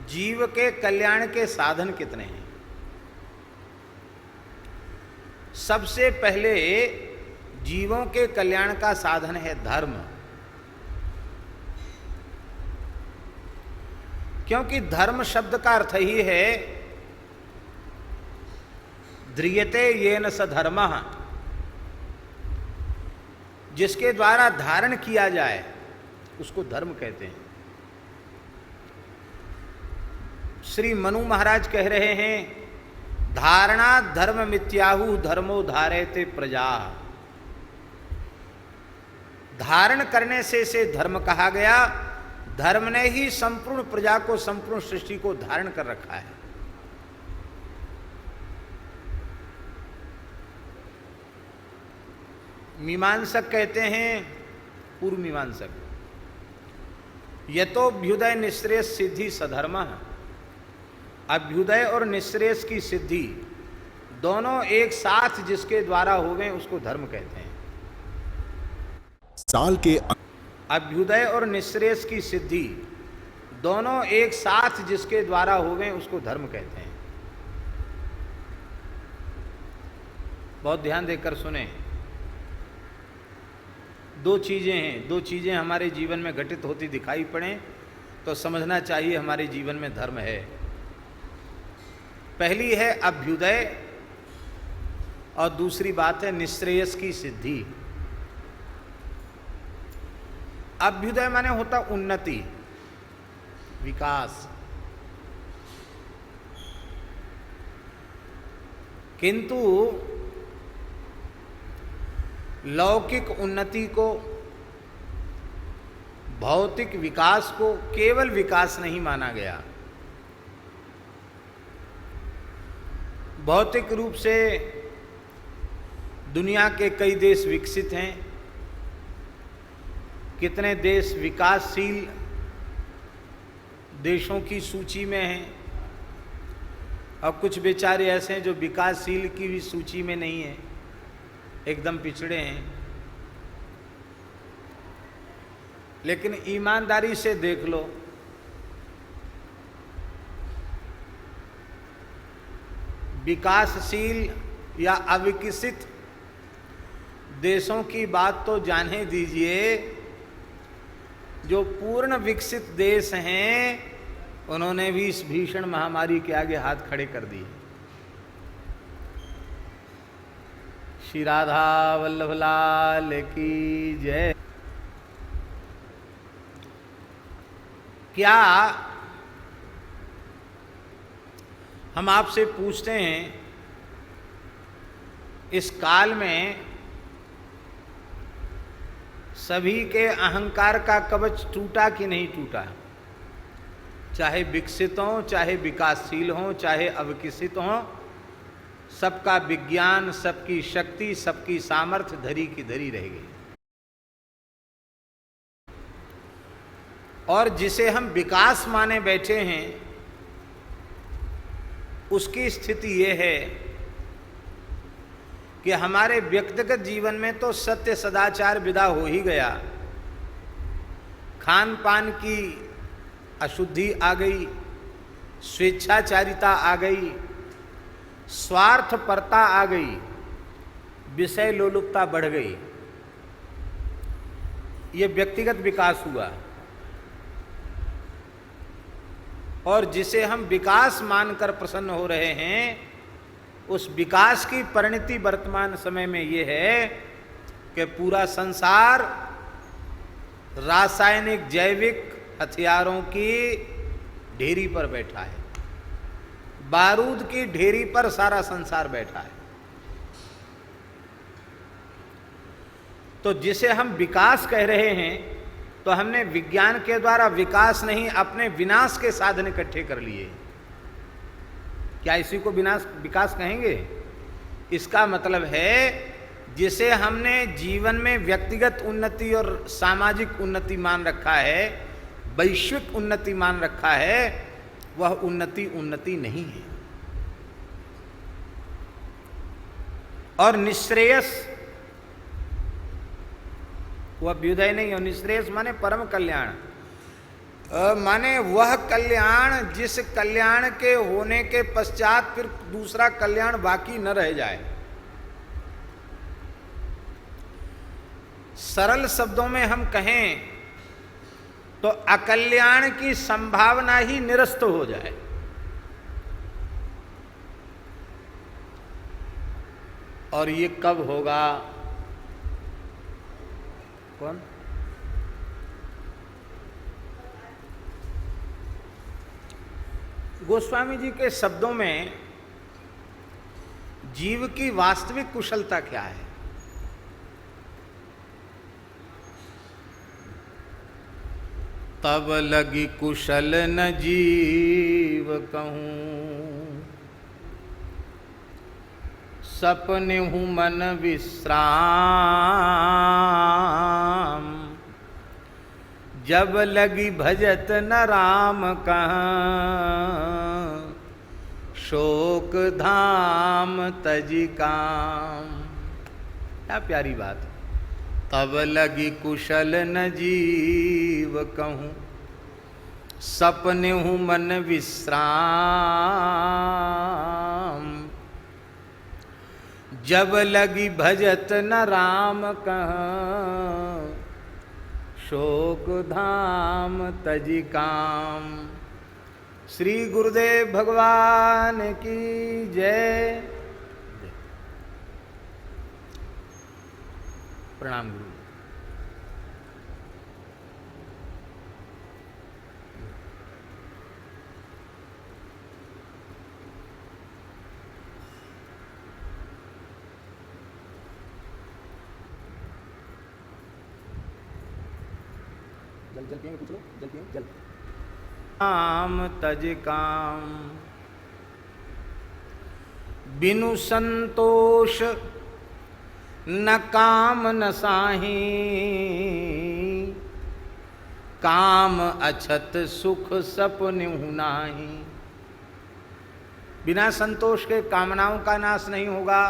जीव के कल्याण के साधन कितने हैं। सबसे पहले जीवों के कल्याण का साधन है धर्म, क्योंकि धर्म शब्द का अर्थ ही है ध्रियते येन स धर्मः, जिसके द्वारा धारण किया जाए उसको धर्म कहते हैं। श्री मनु महाराज कह रहे हैं, धारणा धर्म मिथ्याहु धर्मो धारयते प्रजा। धारण करने से धर्म कहा गया। धर्म ने ही संपूर्ण प्रजा को, संपूर्ण सृष्टि को धारण कर रखा है। मीमांसक कहते हैं, पूर्व मीमांसक, यतोभ्युदय निःश्रेयस सिद्धि सधर्मः। अभ्युदय और निःश्रेयस की सिद्धि दोनों एक साथ जिसके द्वारा हो गए उसको धर्म कहते हैं। साल के अभ्युदय और निःश्रेयस की सिद्धि दोनों एक साथ जिसके द्वारा हो गए उसको धर्म कहते हैं। बहुत ध्यान देकर सुने। दो चीजें हैं, दो चीजें हमारे जीवन में घटित होती दिखाई पड़े तो समझना चाहिए हमारे जीवन में धर्म है। पहली है अभ्युदय और दूसरी बात है निःश्रेयस की सिद्धि। अभ्युदय माने होता उन्नति, विकास, किंतु लौकिक उन्नति को, भौतिक विकास को केवल विकास नहीं माना गया। भौतिक रूप से दुनिया के कई देश विकसित हैं, कितने देश विकासशील देशों की सूची में हैं, और कुछ बेचारे ऐसे हैं जो विकासशील की भी सूची में नहीं है, एकदम पिछड़े हैं। लेकिन ईमानदारी से देख लो, विकासशील या अविकसित देशों की बात तो जाने दीजिए, जो पूर्ण विकसित देश हैं उन्होंने भी इस भीषण महामारी के आगे हाथ खड़े कर दिए। श्री राधा वल्लभ लाल की जय। क्या हम आपसे पूछते हैं, इस काल में सभी के अहंकार का कवच टूटा कि नहीं टूटा? चाहे विकसित हों, चाहे विकासशील हों, चाहे अविकसित हों, सबका विज्ञान, सबकी शक्ति, सबकी सामर्थ्य धरी की धरी रह गई। और जिसे हम विकास माने बैठे हैं उसकी स्थिति ये है कि हमारे व्यक्तिगत जीवन में तो सत्य सदाचार विदा हो ही गया, खान पान की अशुद्धि आ गई, स्वेच्छाचारिता आ गई, स्वार्थपरता आ गई, विषय लोलुपता बढ़ गई। ये व्यक्तिगत विकास हुआ। और जिसे हम विकास मानकर प्रसन्न हो रहे हैं, उस विकास की परिणति वर्तमान समय में ये है कि पूरा संसार रासायनिक जैविक हथियारों की ढेरी पर बैठा है, बारूद की ढेरी पर सारा संसार बैठा है। तो जिसे हम विकास कह रहे हैं, तो हमने विज्ञान के द्वारा विकास नहीं, अपने विनाश के साधन इकट्ठे कर लिए। क्या इसी को विकास कहेंगे? इसका मतलब है जिसे हमने जीवन में व्यक्तिगत उन्नति और सामाजिक उन्नति मान रखा है, वैश्विक उन्नति मान रखा है, वह उन्नति नहीं है। और निःश्रेयस, वह अभ्युदय नहीं, और निःश्रेयस माने परम कल्याण। माने वह कल्याण जिस कल्याण के होने के पश्चात फिर दूसरा कल्याण बाकी न रह जाए। सरल शब्दों में हम कहें तो अकल्याण की संभावना ही निरस्त हो जाए। और ये कब होगा? कौन? गोस्वामी जी के शब्दों में जीव की वास्तविक कुशलता क्या है? तब लगी कुशल न जीव कहूं, सपने हूँ मन विश्राम, जब लगी भजत न राम कहाँ, शोक धाम तजी काम। क्या प्यारी बात। तब लगी कुशल न जीव कहूँ, सपने हूँ मन विश्राम, जब लगी भजत न राम कहाँ, शोक धाम तजी काम। श्री गुरुदेव भगवान की जय। प्रणाम गुरु। जल जल पिएंगे? पूछ लो। जल पिएंगे? जल। काम तज काम, बिनु संतोष न काम न साही, काम अछत सुख सपने नाही। बिना संतोष के कामनाओं का नाश नहीं होगा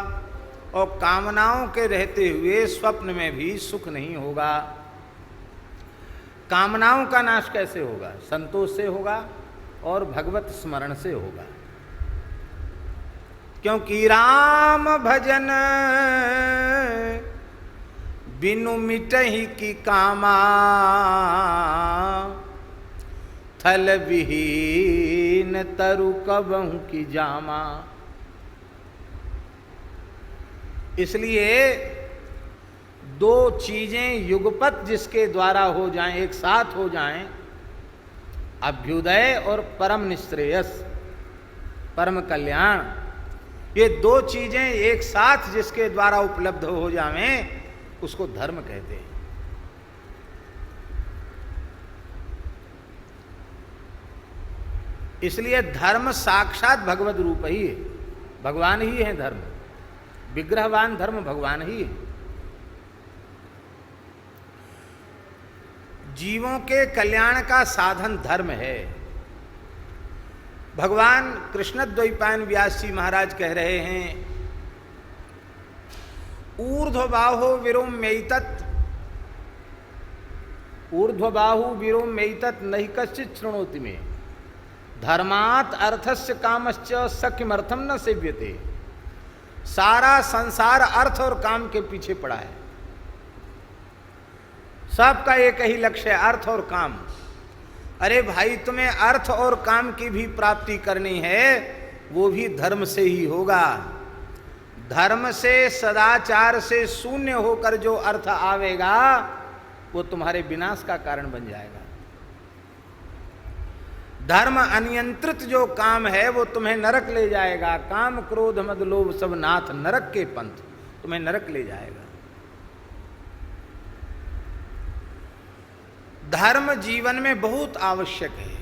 और कामनाओं के रहते हुए स्वप्न में भी सुख नहीं होगा। कामनाओं का नाश कैसे होगा? संतोष से होगा और भगवत स्मरण से होगा। क्योंकि राम भजन बिनु मिटहि की कामा, थल विहीन तरु कबहु की जामा। इसलिए दो चीजें युगपत जिसके द्वारा हो जाएं, एक साथ हो जाएं, अभ्युदय और परम निश्रेयस, परम कल्याण, ये दो चीजें एक साथ जिसके द्वारा उपलब्ध हो जाएं, उसको धर्म कहते हैं। इसलिए धर्म साक्षात भगवत रूप ही है, भगवान ही है धर्म। विग्रहवान धर्म भगवान ही है। जीवों के कल्याण का साधन धर्म है। भगवान कृष्ण द्वैपायन व्यास जी महाराज कह रहे हैं, ऊर्ध्वबाहो विरोम्यैतत्, ऊर्ध्वबाहु विरोम्यैतत् नहि कश्चित् शृणोति मे, धर्मात् अर्थस्य कामश्च सकिमर्थम न सेव्यते। सारा संसार अर्थ और काम के पीछे पड़ा है। सबका एक ही लक्ष्य है, अर्थ और काम। अरे भाई, तुम्हें अर्थ और काम की भी प्राप्ति करनी है, वो भी धर्म से ही होगा। धर्म से, सदाचार से शून्य होकर जो अर्थ आवेगा वो तुम्हारे विनाश का कारण बन जाएगा। धर्म अनियंत्रित जो काम है वो तुम्हें नरक ले जाएगा। काम क्रोध मद लोभ सब नाथ नरक के पंथ, तुम्हें नरक ले जाएगा। धर्म जीवन में बहुत आवश्यक है।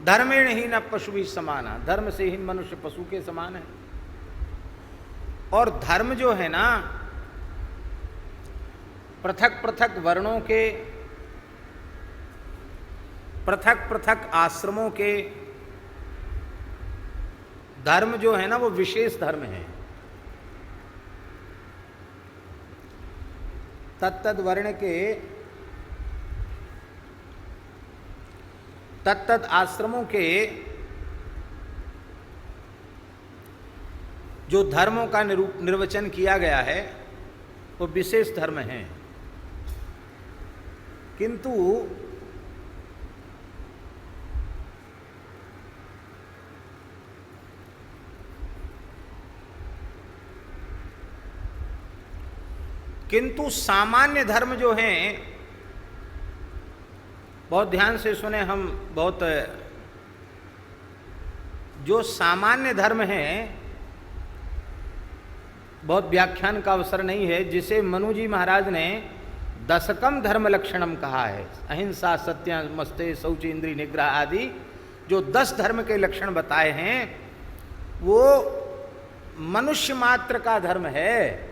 धर्मेण ही न पशु भी समाना, धर्म से ही मनुष्य पशु के समान है। और धर्म जो है ना, पृथक पृथक वर्णों के, पृथक पृथक आश्रमों के धर्म जो है ना, वो विशेष धर्म है। तत्तद वर्ण के तत्त आश्रमों के जो धर्मों का निर्वचन किया गया है वो विशेष धर्म हैं, किंतु सामान्य धर्म जो हैं, बहुत ध्यान से सुने, हम बहुत जो सामान्य धर्म हैं, बहुत व्याख्यान का अवसर नहीं है, जिसे मनु जी महाराज ने दशकम धर्म लक्षणम कहा है, अहिंसा सत्यमस्ते शौच इंद्रिय निग्रह आदि जो 10 धर्म के लक्षण बताए हैं, वो मनुष्य मात्र का धर्म है।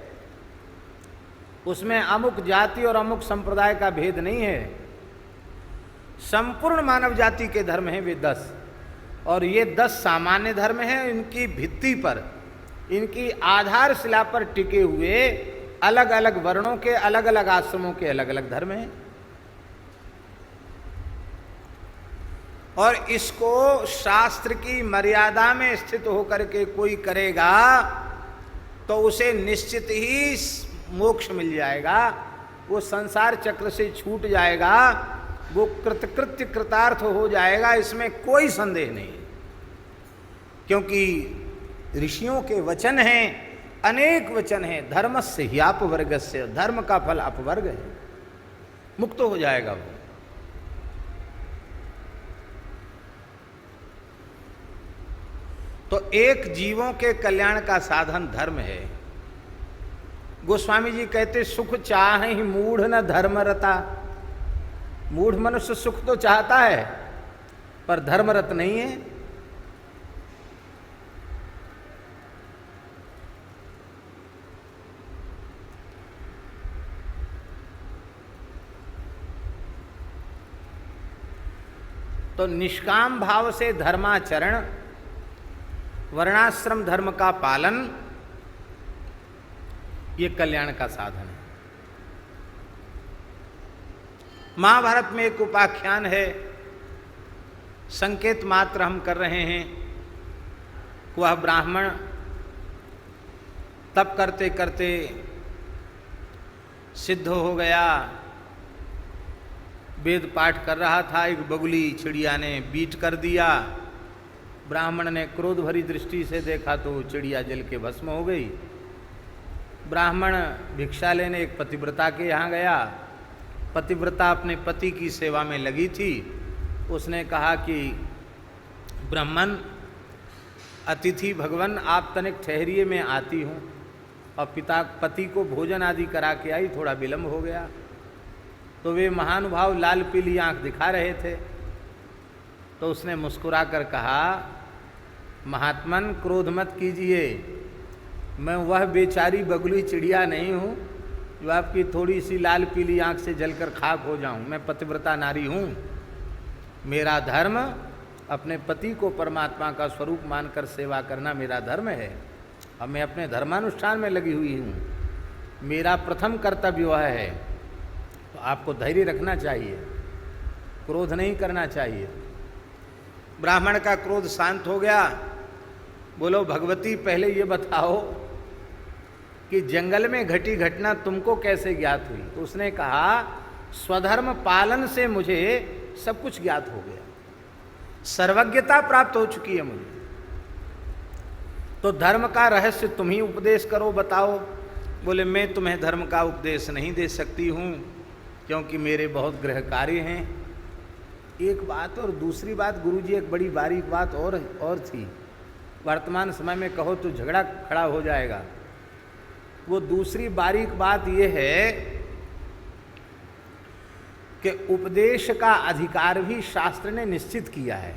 उसमें अमुक जाति और अमुक संप्रदाय का भेद नहीं है, संपूर्ण मानव जाति के धर्म हैं वे 10, और ये 10 सामान्य धर्म हैं। इनकी भित्ति पर, इनकी आधारशिला पर टिके हुए अलग अलग वर्णों के अलग अलग आश्रमों के अलग अलग धर्म हैं, और इसको शास्त्र की मर्यादा में स्थित होकर के कोई करेगा तो उसे निश्चित ही मोक्ष मिल जाएगा, वो संसार चक्र से छूट जाएगा, वो कृतकृत्य कृतार्थ हो जाएगा, इसमें कोई संदेह नहीं। क्योंकि ऋषियों के वचन हैं, अनेक वचन हैं, धर्मस्य हि अपवर्गस्य, धर्म का फल अपवर्ग है, मुक्त हो जाएगा वो। तो एक जीवों के कल्याण का साधन धर्म है। गोस्वामी जी कहते सुख चाहे मूढ़ न धर्मरता। मूढ़ मनुष्य सुख तो चाहता है पर धर्मरत नहीं है। तो निष्काम भाव से धर्माचरण, वर्णाश्रम धर्म का पालन, ये कल्याण का साधन है। महाभारत में एक उपाख्यान है, संकेत मात्र हम कर रहे हैं। वह ब्राह्मण तप करते करते सिद्ध हो गया, वेद पाठ कर रहा था, एक बगुली चिड़िया ने बीट कर दिया। ब्राह्मण ने क्रोध भरी दृष्टि से देखा तो चिड़िया जल के भस्म हो गई। ब्राह्मण भिक्षा लेने एक पतिव्रता के यहाँ गया। पतिव्रता अपने पति की सेवा में लगी थी। उसने कहा कि ब्राह्मण, अतिथि भगवान, आप तनिक ठहरिए, मैं आती हूँ। और पति को भोजन आदि करा के आई, थोड़ा विलम्ब हो गया। तो वे महानुभाव लाल पीली आंख दिखा रहे थे। तो उसने मुस्कुरा कर कहा, महात्मन क्रोध मत कीजिए, मैं वह बेचारी बगुली चिड़िया नहीं हूँ जो आपकी थोड़ी सी लाल पीली आंख से जलकर खाक हो जाऊँ। मैं पतिव्रता नारी हूँ। मेरा धर्म अपने पति को परमात्मा का स्वरूप मानकर सेवा करना मेरा धर्म है, और मैं अपने धर्मानुष्ठान में लगी हुई हूँ। मेरा प्रथम कर्तव्य वह है। तो आपको धैर्य रखना चाहिए, क्रोध नहीं करना चाहिए। ब्राह्मण का क्रोध शांत हो गया। बोलो भगवती, पहले ये बताओ कि जंगल में घटी घटना तुमको कैसे ज्ञात हुई? तो उसने कहा, स्वधर्म पालन से मुझे सब कुछ ज्ञात हो गया, सर्वज्ञता प्राप्त हो चुकी है मुझे। तो धर्म का रहस्य तुम ही उपदेश करो, बताओ। बोले मैं तुम्हें धर्म का उपदेश नहीं दे सकती हूँ, क्योंकि मेरे बहुत गृह कार्य हैं। एक बात, और दूसरी बात, गुरुजी एक बड़ी बारीक बात और थी, वर्तमान समय में कहो तो झगड़ा खड़ा हो जाएगा। वो दूसरी बारीक बात ये है कि उपदेश का अधिकार भी शास्त्र ने निश्चित किया है।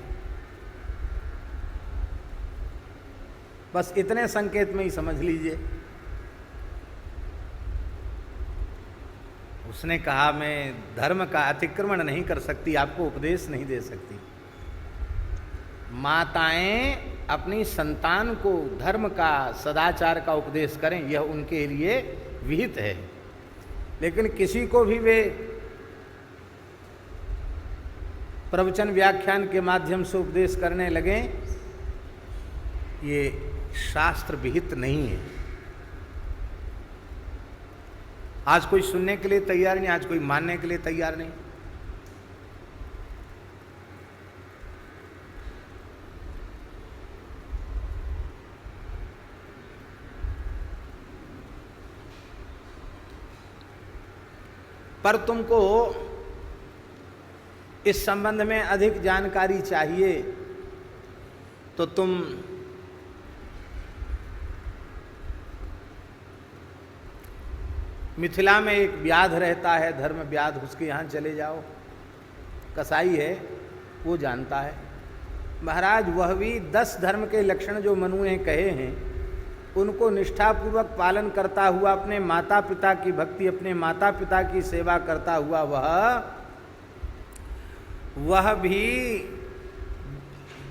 बस इतने संकेत में ही समझ लीजिए। उसने कहा, मैं धर्म का अतिक्रमण नहीं कर सकती, आपको उपदेश नहीं दे सकती। माताएं अपनी संतान को धर्म का, सदाचार का उपदेश करें, यह उनके लिए विहित है। लेकिन किसी को भी वे प्रवचन व्याख्यान के माध्यम से उपदेश करने लगे, ये शास्त्र विहित नहीं है। आज कोई सुनने के लिए तैयार नहीं, आज कोई मानने के लिए तैयार नहीं। पर तुमको इस संबंध में अधिक जानकारी चाहिए तो तुम मिथिला में एक व्याध रहता है, धर्म व्याध, उसके यहाँ चले जाओ। कसाई है, वो जानता है। महाराज वह भी 10 धर्म के लक्षण जो मनु ने कहे हैं उनको निष्ठापूर्वक पालन करता हुआ, अपने माता पिता की भक्ति, अपने माता पिता की सेवा करता हुआ वह भी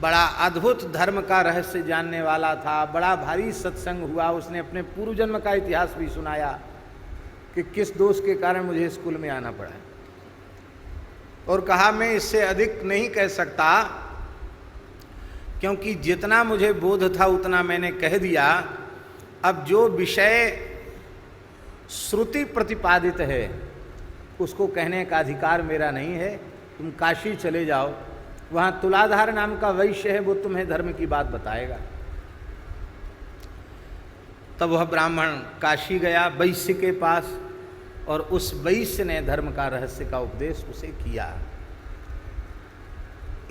बड़ा अद्भुत धर्म का रहस्य जानने वाला था। बड़ा भारी सत्संग हुआ, उसने अपने पूर्व जन्म का इतिहास भी सुनाया कि किस दोष के कारण मुझे स्कूल में आना पड़ा, और कहा मैं इससे अधिक नहीं कह सकता क्योंकि जितना मुझे बोध था उतना मैंने कह दिया। अब जो विषय श्रुति प्रतिपादित है उसको कहने का अधिकार मेरा नहीं है। तुम काशी चले जाओ, वहाँ तुलाधार नाम का वैश्य है, वो तुम्हें धर्म की बात बताएगा। तब वह ब्राह्मण काशी गया वैश्य के पास, और उस वैश्य ने धर्म का रहस्य का उपदेश उसे किया।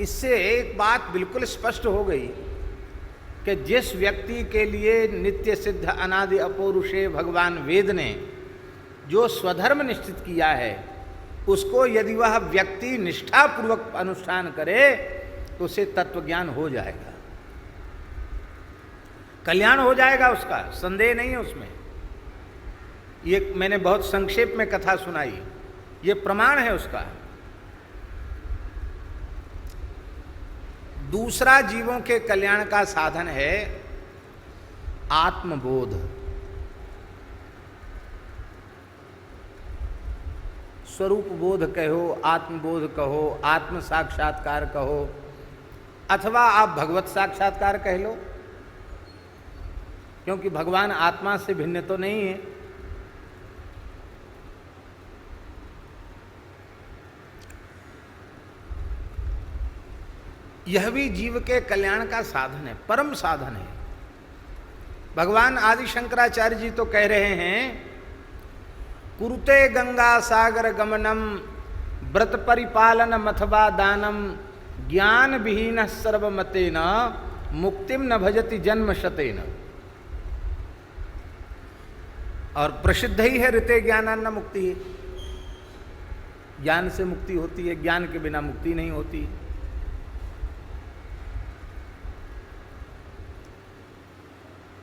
इससे एक बात बिल्कुल स्पष्ट हो गई कि जिस व्यक्ति के लिए नित्य सिद्ध अनादि अपौरुषेय भगवान वेद ने जो स्वधर्म निश्चित किया है, उसको यदि वह व्यक्ति निष्ठापूर्वक अनुष्ठान करे तो उसे तत्वज्ञान हो जाएगा, कल्याण हो जाएगा, उसका संदेह नहीं है उसमें। ये मैंने बहुत संक्षेप में कथा सुनाई, ये प्रमाण है उसका। दूसरा जीवों के कल्याण का साधन है आत्मबोध। स्वरूप बोध कहो, आत्मबोध कहो, आत्म साक्षात्कार कहो, अथवा आप भगवत साक्षात्कार कह लो, क्योंकि भगवान आत्मा से भिन्न तो नहीं है। यह भी जीव के कल्याण का साधन है, परम साधन है। भगवान आदि शंकराचार्य जी तो कह रहे हैं, कुरुते गंगा सागर गमनम व्रत परिपालनम अथवा दानम ज्ञान विहीन सर्वमतेन मुक्तिम न भजति जन्म शतेन। और प्रसिद्ध ही है ऋते ज्ञानान्न मुक्ति है। ज्ञान से मुक्ति होती है, ज्ञान के बिना मुक्ति नहीं होती।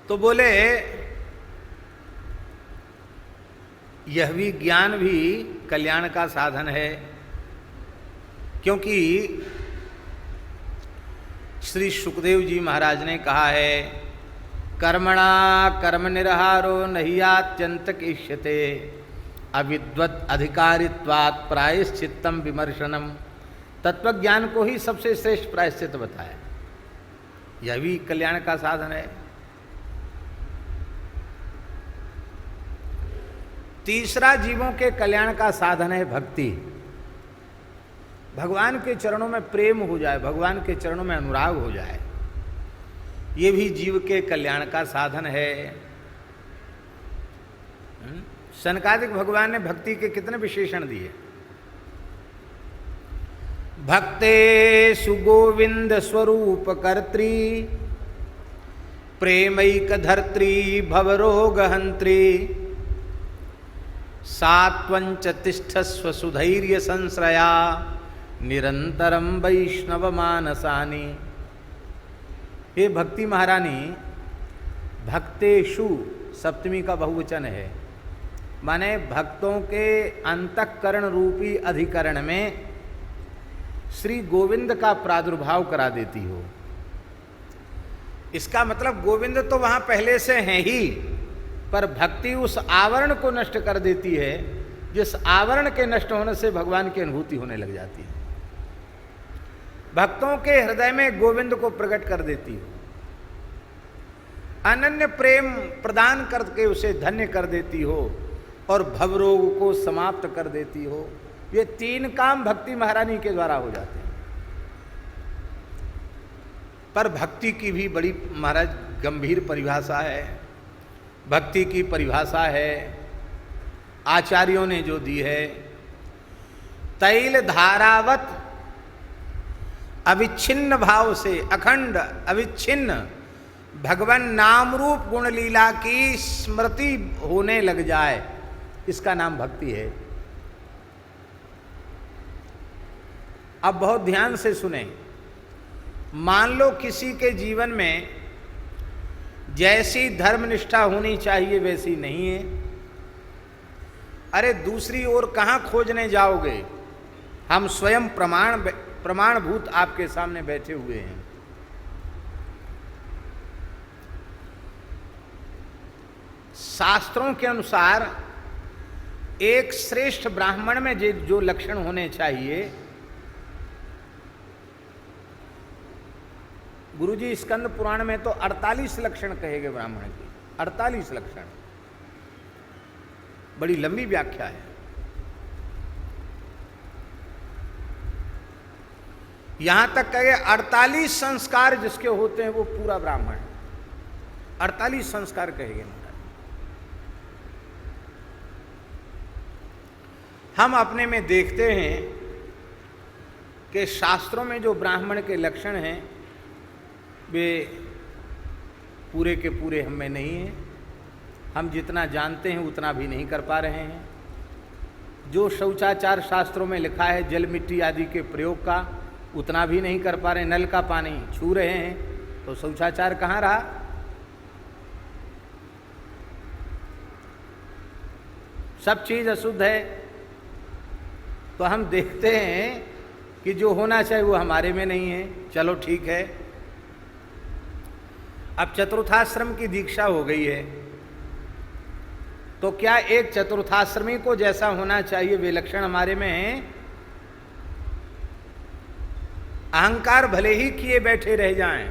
तो बोले यह भी ज्ञान भी कल्याण का साधन है, क्योंकि श्री सुखदेव जी महाराज ने कहा है, कर्मणा कर्म निरहारो नहियात्यंत इष्यते अविद्वत अधिकारित्वात् प्रायश्चित्तम विमर्शनम। तत्वज्ञान को ही सबसे श्रेष्ठ प्रायश्चित बताया। यह भी कल्याण का साधन है। तीसरा जीवों के कल्याण का साधन है भक्ति। भगवान के चरणों में प्रेम हो जाए, भगवान के चरणों में अनुराग हो जाए, ये भी जीव के कल्याण का साधन है। सनकादिक भगवान ने भक्ति के कितने विशेषण दिए। भक्ते सुगोविंद स्वरूप कर्त्री प्रेमैक धर्त्री भवरोग हंत्री सात्वंच तिष्ठस्व सुधैर्य संश्रया निरंतरम वैष्णव मानसानी। हे भक्ति महारानी, भक्तेषु सप्तमी का बहुवचन है, माने भक्तों के अंतःकरण रूपी अधिकरण में श्री गोविंद का प्रादुर्भाव करा देती हो। इसका मतलब गोविंद तो वहां पहले से हैं ही, पर भक्ति उस आवरण को नष्ट कर देती है, जिस आवरण के नष्ट होने से भगवान की अनुभूति होने लग जाती है। भक्तों के हृदय में गोविंद को प्रकट कर देती हो, अनन्य प्रेम प्रदान करके उसे धन्य कर देती हो और भवरोग को समाप्त कर देती हो। ये 3 काम भक्ति महारानी के द्वारा हो जाते हैं। पर भक्ति की भी बड़ी महाराज गंभीर परिभाषा है। भक्ति की परिभाषा है आचार्यों ने जो दी है, तैल धारावत अविच्छिन्न भाव से अखंड अविच्छिन्न भगवान नाम रूप गुण लीला की स्मृति होने लग जाए, इसका नाम भक्ति है। अब बहुत ध्यान से सुने। मान लो किसी के जीवन में जैसी धर्मनिष्ठा होनी चाहिए वैसी नहीं है। अरे दूसरी ओर कहाँ खोजने जाओगे? हम स्वयं प्रमाणभूत आपके सामने बैठे हुए हैं। शास्त्रों के अनुसार एक श्रेष्ठ ब्राह्मण में जो लक्षण होने चाहिए, गुरुजी स्कंद पुराण में तो 48 लक्षण कहे गए ब्राह्मण के। 48 लक्षण, बड़ी लंबी व्याख्या है। यहां तक कहे 48 संस्कार जिसके होते हैं वो पूरा ब्राह्मण। 48 संस्कार कहे गए महाराज। हम अपने में देखते हैं कि शास्त्रों में जो ब्राह्मण के लक्षण हैं वे पूरे के पूरे हम में नहीं हैं। हम जितना जानते हैं उतना भी नहीं कर पा रहे हैं। जो शौचाचार शास्त्रों में लिखा है जल मिट्टी आदि के प्रयोग का, उतना भी नहीं कर पा रहे। नल का पानी छू रहे हैं तो शौचाचार कहाँ रहा? सब चीज अशुद्ध है। तो हम देखते हैं कि जो होना चाहिए वो हमारे में नहीं है। चलो ठीक है, अब चतुर्थाश्रम की दीक्षा हो गई है, तो क्या एक चतुर्थाश्रमी को जैसा होना चाहिए वे लक्षण हमारे में हैं? अहंकार भले ही किए बैठे रह जाएं,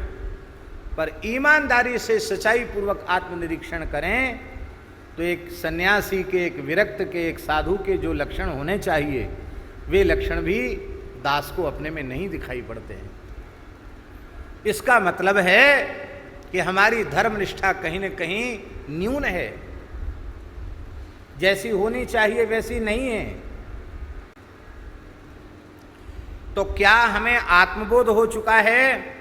पर ईमानदारी से सच्चाई पूर्वक आत्मनिरीक्षण करें तो एक सन्यासी के, एक विरक्त के, एक साधु के जो लक्षण होने चाहिए वे लक्षण भी दास को अपने में नहीं दिखाई पड़ते हैं। इसका मतलब है कि हमारी धर्मनिष्ठा कहीं न कहीं न्यून है, जैसी होनी चाहिए वैसी नहीं है। तो क्या हमें आत्मबोध हो चुका है?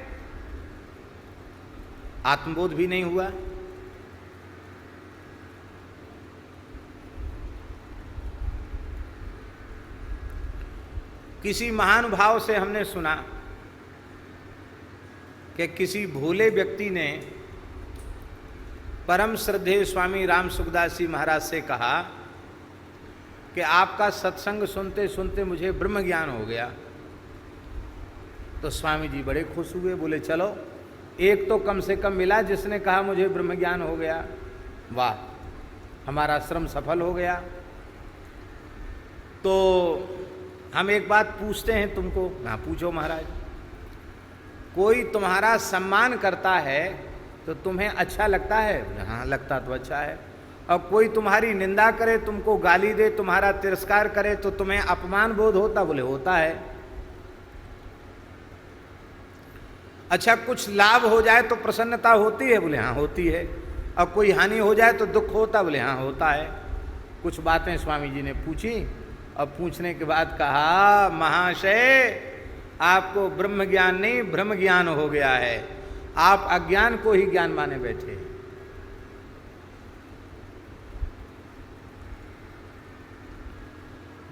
आत्मबोध भी नहीं हुआ। किसी महानुभाव से हमने सुना कि किसी भोले व्यक्ति ने परम श्रद्धेय स्वामी राम सुखदास जी महाराज से कहा कि आपका सत्संग सुनते सुनते मुझे ब्रह्म ज्ञान हो गया। तो स्वामी जी बड़े खुश हुए, बोले चलो एक तो कम से कम मिला जिसने कहा मुझे ब्रह्म ज्ञान हो गया। वाह, हमारा श्रम सफल हो गया। तो हम एक बात पूछते हैं तुमको। हाँ पूछो महाराज। कोई तुम्हारा सम्मान करता है तो तुम्हें अच्छा लगता है? हाँ लगता तो अच्छा है। और कोई तुम्हारी निंदा करे, तुमको गाली दे, तुम्हारा तिरस्कार करे तो तुम्हें अपमान बोध होता? बोले होता है। अच्छा कुछ लाभ हो जाए तो प्रसन्नता होती है? बोले हाँ होती है। और कोई हानि हो जाए तो दुख होता? बोले हाँ होता है। कुछ बातें स्वामी जी ने पूछी और पूछने के बाद कहा, महाशय आपको ब्रह्म ज्ञान नहीं ब्रह्म ज्ञान हो गया है, आप अज्ञान को ही ज्ञान माने बैठे।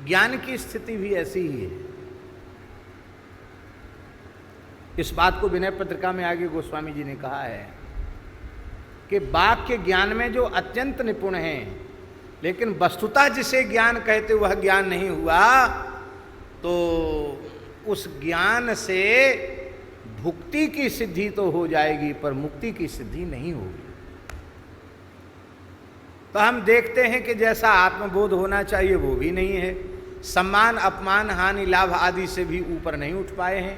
ज्ञान की स्थिति भी ऐसी ही है। इस बात को विनय पत्रिका में आगे गोस्वामी जी ने कहा है कि वाक्य ज्ञान में जो अत्यंत निपुण हैं, लेकिन वस्तुतः जिसे ज्ञान कहते वह ज्ञान नहीं हुआ, तो उस ज्ञान से भुक्ति की सिद्धि तो हो जाएगी पर मुक्ति की सिद्धि नहीं होगी। तो हम देखते हैं कि जैसा आत्मबोध होना चाहिए वो भी नहीं है। सम्मान अपमान हानि लाभ आदि से भी ऊपर नहीं उठ पाए हैं।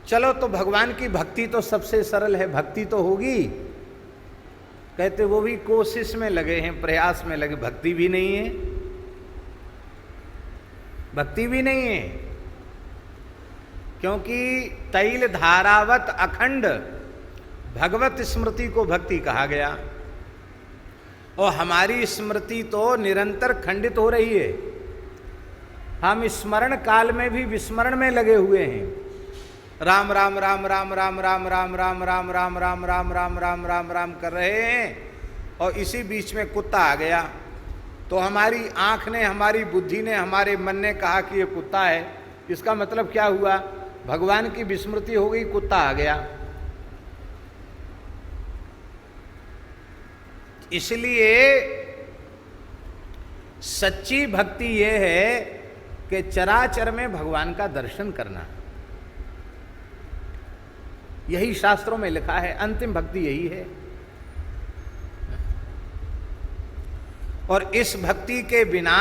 चलो तो भगवान की भक्ति तो सबसे सरल है, भक्ति तो होगी। कहते वो भी कोशिश में लगे हैं, प्रयास में लगे, भक्ति भी नहीं है, भक्ति भी नहीं है। क्योंकि तैल धारावत अखंड भगवत स्मृति को भक्ति कहा गया, और हमारी स्मृति तो निरंतर खंडित हो रही है। हम स्मरण काल में भी विस्मरण में लगे हुए हैं। राम राम राम राम राम राम राम राम राम राम राम राम राम राम राम राम कर रहे हैं, और इसी बीच में कुत्ता आ गया तो हमारी आंख ने, हमारी बुद्धि ने, हमारे मन ने कहा कि ये कुत्ता है। इसका मतलब क्या हुआ? भगवान की विस्मृति हो गई, कुत्ता आ गया। इसलिए सच्ची भक्ति ये है कि चराचर में भगवान का दर्शन करना। यही शास्त्रों में लिखा है, अंतिम भक्ति यही है। और इस भक्ति के बिना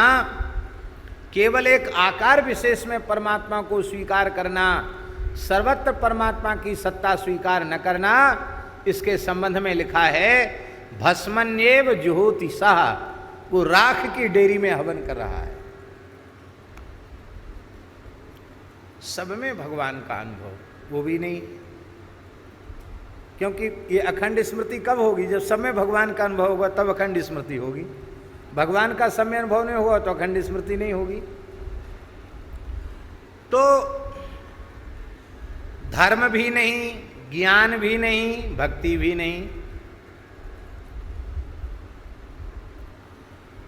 केवल एक आकार विशेष में परमात्मा को स्वीकार करना, सर्वत्र परमात्मा की सत्ता स्वीकार न करना, इसके संबंध में लिखा है भस्मन्येव जुहोति सः, वो राख की डेरी में हवन कर रहा है। सब में भगवान का अनुभव वो भी नहीं, क्योंकि ये अखंड स्मृति कब होगी? जब सब में भगवान का अनुभव होगा तब अखंड स्मृति होगी। भगवान का सब में अनुभव नहीं हुआ तो अखंड स्मृति नहीं होगी। तो धर्म भी नहीं, ज्ञान भी नहीं, भक्ति भी नहीं,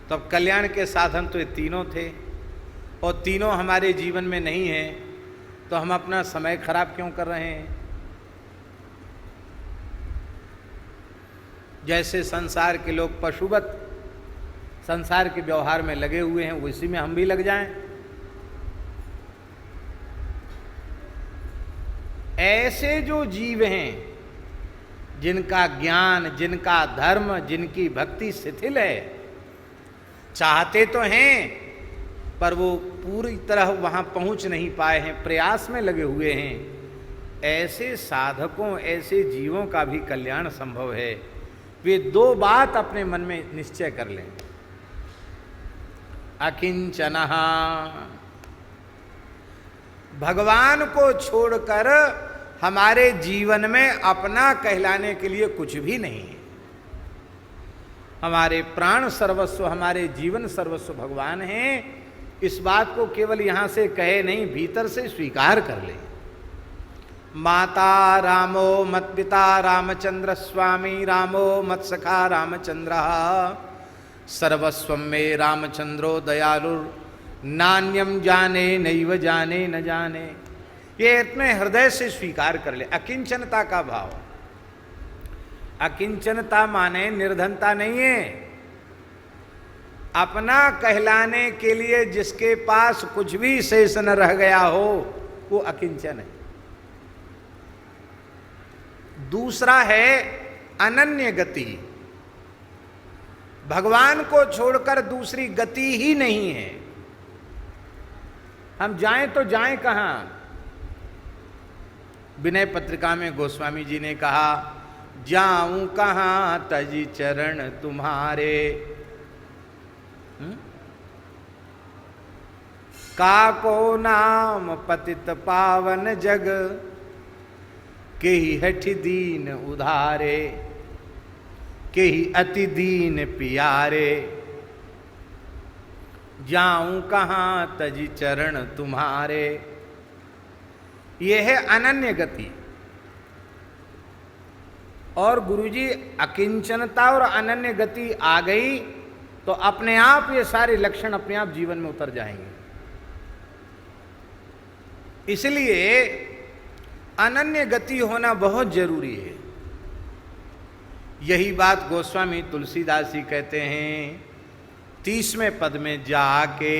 तो अब कल्याण के साधन तो ये तीनों थे, और तीनों हमारे जीवन में नहीं है, तो हम अपना समय खराब क्यों कर रहे हैं? जैसे संसार के लोग पशुवत संसार के व्यवहार में लगे हुए हैं, उसी में हम भी लग जाएं। ऐसे जो जीव हैं जिनका ज्ञान, जिनका धर्म, जिनकी भक्ति शिथिल है, चाहते तो हैं पर वो पूरी तरह वहां पहुंच नहीं पाए हैं, प्रयास में लगे हुए हैं, ऐसे साधकों, ऐसे जीवों का भी कल्याण संभव है। वे दो बात अपने मन में निश्चय कर लें। अकिंचनः, भगवान को छोड़कर हमारे जीवन में अपना कहलाने के लिए कुछ भी नहीं है। हमारे प्राण सर्वस्व, हमारे जीवन सर्वस्व भगवान हैं। इस बात को केवल यहां से कहे नहीं, भीतर से स्वीकार कर ले। माता रामो मत पिता रामचंद्र स्वामी, रामो मत सखा रामचंद्र, सर्वस्व में रामचंद्रो दयालुर, नान्यम जाने नैव जाने न जाने। ये इतने हृदय से स्वीकार कर ले। अकिंचनता का भाव, अकिंचनता माने निर्धनता नहीं है। अपना कहलाने के लिए जिसके पास कुछ भी शेष न रह गया हो वो अकिंचन है। दूसरा है अनन्य गति, भगवान को छोड़कर दूसरी गति ही नहीं है। हम जाएं तो जाएं कहां? विनय पत्रिका में गोस्वामी जी ने कहा, जाऊं कहां तज चरण तुम्हारे, काको नाम पतित पावन जग, के ही हठ दीन उधारे, के ही अति दीन प्यारे, जाऊं कहां तज चरण तुम्हारे। ये है अनन्य गति। और गुरुजी अकिंचनता और अनन्य गति आ गई तो अपने आप ये सारे लक्षण अपने आप जीवन में उतर जाएंगे। इसलिए अनन्य गति होना बहुत जरूरी है। यही बात गोस्वामी तुलसीदास जी कहते हैं 30वें पद में, जाके